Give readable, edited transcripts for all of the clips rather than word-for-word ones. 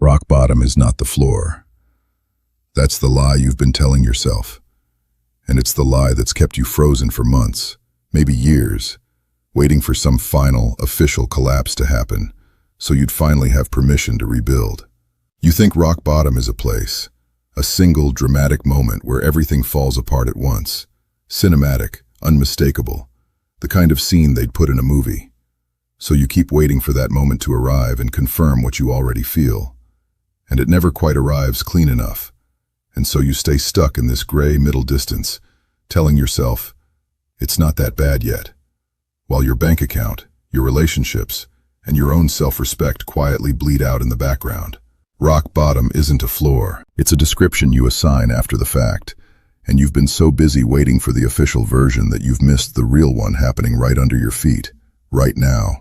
Rock bottom is not the floor. That's the lie you've been telling yourself. And it's the lie that's kept you frozen for months, maybe years, waiting for some final, official collapse to happen, so you'd finally have permission to rebuild. You think rock bottom is a place, a single dramatic moment where everything falls apart at once. Cinematic, unmistakable, the kind of scene they'd put in a movie. So you keep waiting for that moment to arrive and confirm what you already feel. And it never quite arrives clean enough. And so you stay stuck in this gray middle distance, telling yourself, it's not that bad yet, while your bank account, your relationships, and your own self-respect quietly bleed out in the background. Rock bottom isn't a floor. It's a description you assign after the fact, and you've been so busy waiting for the official version that you've missed the real one happening right under your feet, right now,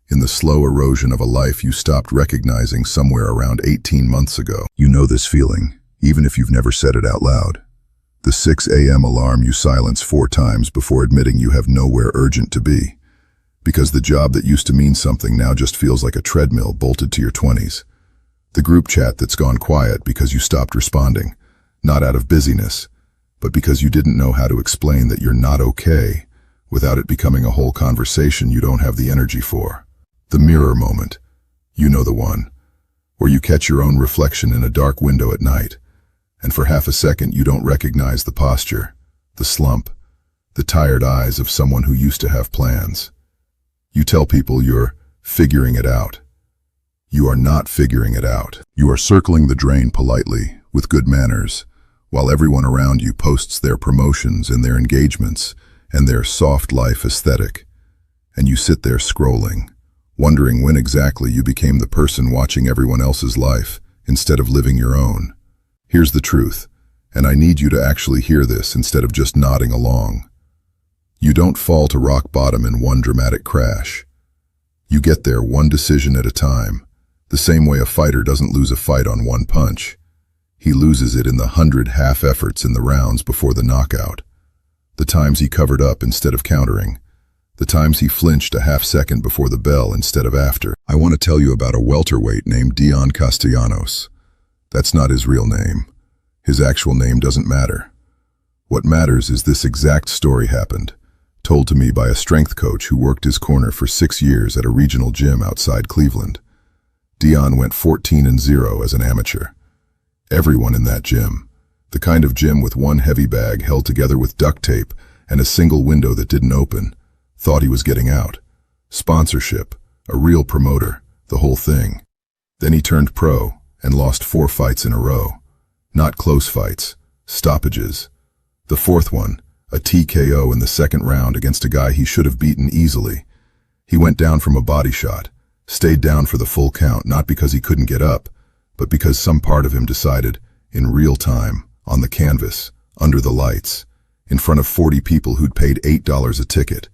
in the slow erosion of a life you stopped recognizing somewhere around 18 months ago. You know this feeling, even if you've never said it out loud. The 6 a.m. alarm you silence 4 times before admitting you have nowhere urgent to be, because the job that used to mean something now just feels like a treadmill bolted to your 20s. The group chat that's gone quiet because you stopped responding, not out of busyness, but because you didn't know how to explain that you're not okay without it becoming a whole conversation you don't have the energy for. The mirror moment, you know the one, where you catch your own reflection in a dark window at night, and for half a second you don't recognize the posture, the slump, the tired eyes of someone who used to have plans. You tell people you're figuring it out. You are not figuring it out. You are circling the drain politely, with good manners, while everyone around you posts their promotions and their engagements and their soft life aesthetic. And you sit there scrolling, wondering when exactly you became the person watching everyone else's life instead of living your own. Here's the truth, and I need you to actually hear this instead of just nodding along. You don't fall to rock bottom in one dramatic crash. You get there one decision at a time, the same way a fighter doesn't lose a fight on one punch. He loses it in the 100 half efforts in the rounds before the knockout. The times he covered up instead of countering. The times he flinched a half second before the bell instead of after. I want to tell you about a welterweight named Dion Castellanos. That's not his real name. His actual name doesn't matter. What matters is this exact story happened, told to me by a strength coach who worked his corner for 6 years at a regional gym outside Cleveland. Dion went 14-0 as an amateur. Everyone in that gym, the kind of gym with one heavy bag held together with duct tape and a single window that didn't open, thought he was getting out. Sponsorship, a real promoter, the whole thing. Then he turned pro and lost 4 fights in a row. Not close fights, stoppages. The 4th one, a TKO in the 2nd round against a guy he should have beaten easily. He went down from a body shot, stayed down for the full count, not because he couldn't get up, but because some part of him decided, in real time, on the canvas, under the lights, in front of 40 people who'd paid $8 a ticket,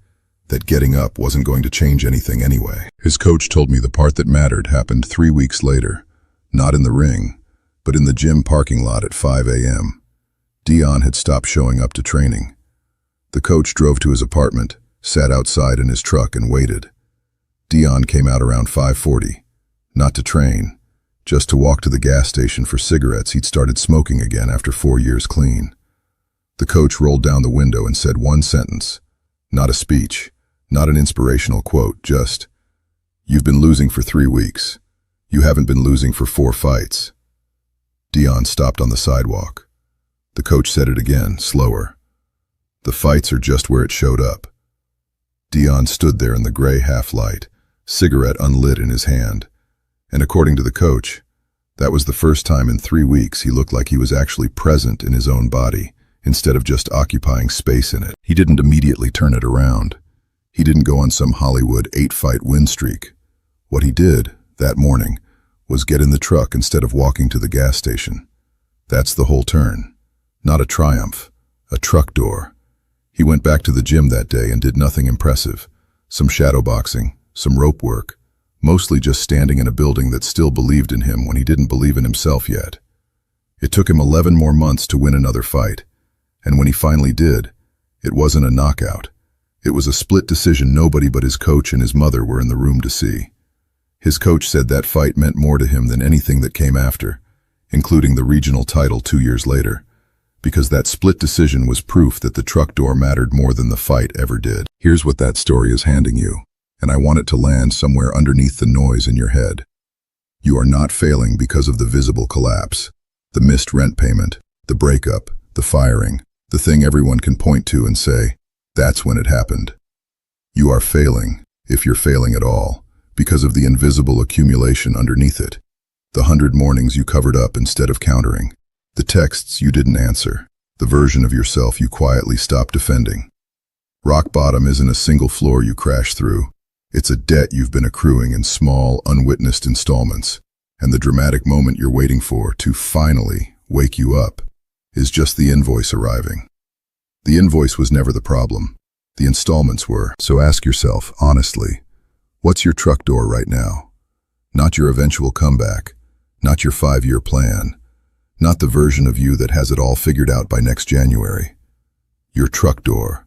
that getting up wasn't going to change anything anyway. His coach told me the part that mattered happened 3 weeks later, not in the ring, but in the gym parking lot at 5 a.m. Dion had stopped showing up to training. The coach drove to his apartment, sat outside in his truck and waited. Dion came out around 5:40, not to train, just to walk to the gas station for cigarettes he'd started smoking again after 4 years clean. The coach rolled down the window and said one sentence, not a speech, not an inspirational quote, just, "You've been losing for 3 weeks. You haven't been losing for 4 fights." Dion stopped on the sidewalk. The coach said it again, slower. "The fights are just where it showed up." Dion stood there in the gray half-light, cigarette unlit in his hand. And according to the coach, that was the first time in 3 weeks he looked like he was actually present in his own body, instead of just occupying space in it. He didn't immediately turn it around. He didn't go on some Hollywood 8-fight win streak. What he did, that morning, was get in the truck instead of walking to the gas station. That's the whole turn. Not a triumph, a truck door. He went back to the gym that day and did nothing impressive. Some shadow boxing, some rope work, mostly just standing in a building that still believed in him when he didn't believe in himself yet. It took him 11 more months to win another fight, and when he finally did, it wasn't a knockout. It was a split decision nobody but his coach and his mother were in the room to see. His coach said that fight meant more to him than anything that came after, including the regional title 2 years later, because that split decision was proof that the truck door mattered more than the fight ever did. Here's what that story is handing you, and I want it to land somewhere underneath the noise in your head. You are not failing because of the visible collapse, the missed rent payment, the breakup, the firing, the thing everyone can point to and say, that's when it happened. You are failing, if you're failing at all, because of the invisible accumulation underneath it. The 100 mornings you covered up instead of countering, the texts you didn't answer, the version of yourself you quietly stopped defending. Rock bottom isn't a single floor you crash through. It's a debt you've been accruing in small, unwitnessed installments, and the dramatic moment you're waiting for to finally wake you up is just the invoice arriving. The invoice was never the problem. The installments were. So ask yourself, honestly, what's your truck door right now? Not your eventual comeback, not your 5-year plan, not the version of you that has it all figured out by next January. Your truck door,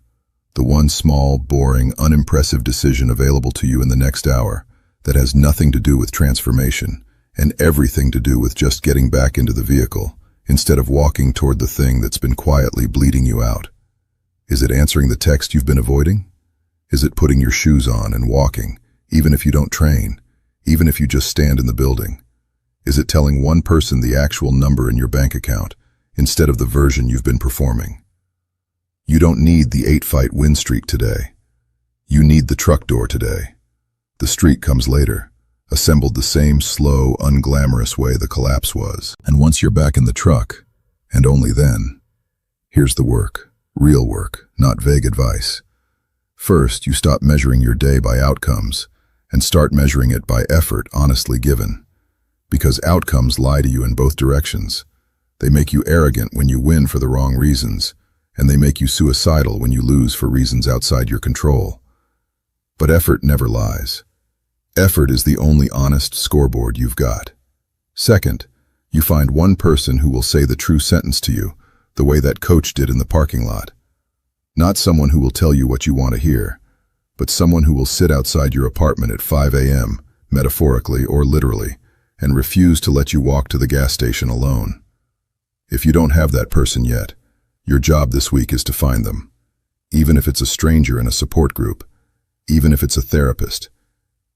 the one small, boring, unimpressive decision available to you in the next hour that has nothing to do with transformation and everything to do with just getting back into the vehicle instead of walking toward the thing that's been quietly bleeding you out. Is it answering the text you've been avoiding? Is it putting your shoes on and walking, even if you don't train, even if you just stand in the building? Is it telling one person the actual number in your bank account instead of the version you've been performing? You don't need the 8-fight win streak today. You need the truck door today. The streak comes later, assembled the same slow, unglamorous way the collapse was. And once you're back in the truck, and only then, here's the work. Real work, not vague advice. First, you stop measuring your day by outcomes and start measuring it by effort honestly given. Because outcomes lie to you in both directions. They make you arrogant when you win for the wrong reasons, and they make you suicidal when you lose for reasons outside your control. But effort never lies. Effort is the only honest scoreboard you've got. Second, you find one person who will say the true sentence to you, the way that coach did in the parking lot. Not someone who will tell you what you want to hear, but someone who will sit outside your apartment at 5 a.m., metaphorically or literally, and refuse to let you walk to the gas station alone. If you don't have that person yet, your job this week is to find them. Even if it's a stranger in a support group, even if it's a therapist,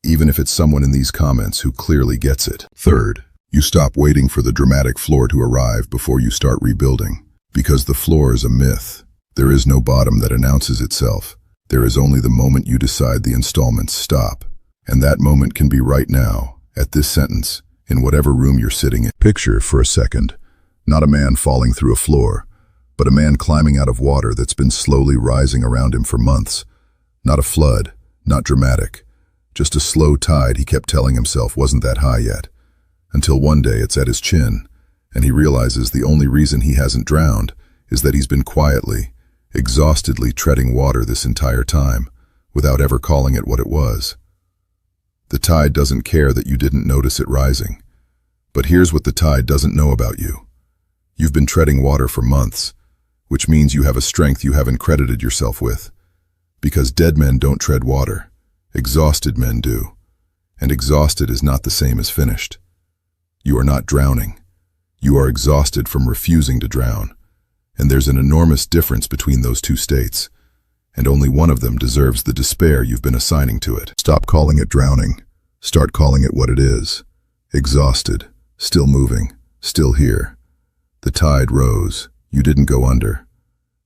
even if it's someone in these comments who clearly gets it. Third, you stop waiting for the dramatic floor to arrive before you start rebuilding. Because the floor is a myth. There is no bottom that announces itself. There is only the moment you decide the installments stop. And that moment can be right now, at this sentence, in whatever room you're sitting in. Picture, for a second, not a man falling through a floor, but a man climbing out of water that's been slowly rising around him for months. Not a flood, not dramatic, just a slow tide he kept telling himself wasn't that high yet. Until one day it's at his chin, and he realizes the only reason he hasn't drowned is that he's been quietly, exhaustedly treading water this entire time, without ever calling it what it was. The tide doesn't care that you didn't notice it rising. But here's what the tide doesn't know about you. You've been treading water for months, which means you have a strength you haven't credited yourself with. Because dead men don't tread water, exhausted men do. And exhausted is not the same as finished. You are not drowning. You are exhausted from refusing to drown, and there's an enormous difference between those two states, and only one of them deserves the despair you've been assigning to it. Stop calling it drowning. Start calling it what it is. Exhausted, still moving, still here. The tide rose. You didn't go under.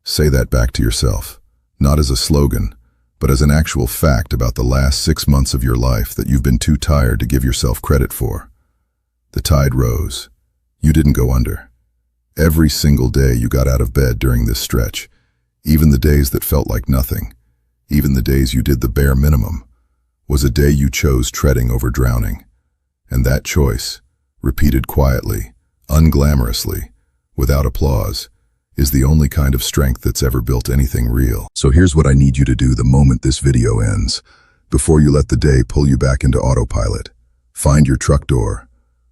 Say that back to yourself, not as a slogan, but as an actual fact about the last 6 months of your life that you've been too tired to give yourself credit for. The tide rose. You didn't go under. Every single day you got out of bed during this stretch, even the days that felt like nothing, even the days you did the bare minimum, was a day you chose treading over drowning. And that choice, repeated quietly, unglamorously, without applause, is the only kind of strength that's ever built anything real. So here's what I need you to do the moment this video ends, before you let the day pull you back into autopilot. Find your truck door.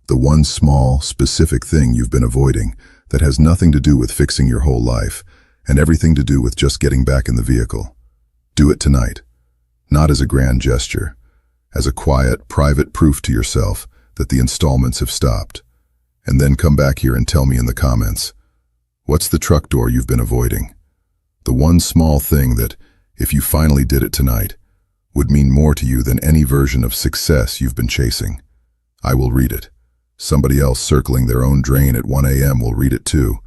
The one small, specific thing you've been avoiding that has nothing to do with fixing your whole life and everything to do with just getting back in the vehicle. Do it tonight. Not as a grand gesture, as a quiet, private proof to yourself that the installments have stopped. And then come back here and tell me in the comments, what's the truck door you've been avoiding? The one small thing that, if you finally did it tonight, would mean more to you than any version of success you've been chasing. I will read it. Somebody else circling their own drain at 1 a.m. will read it too.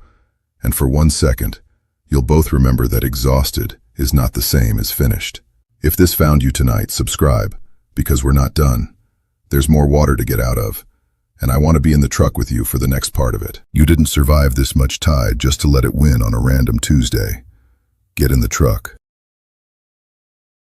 And for 1 second, you'll both remember that exhausted is not the same as finished. If this found you tonight, subscribe, because we're not done. There's more water to get out of, and I want to be in the truck with you for the next part of it. You didn't survive this much tide just to let it win on a random Tuesday. Get in the truck.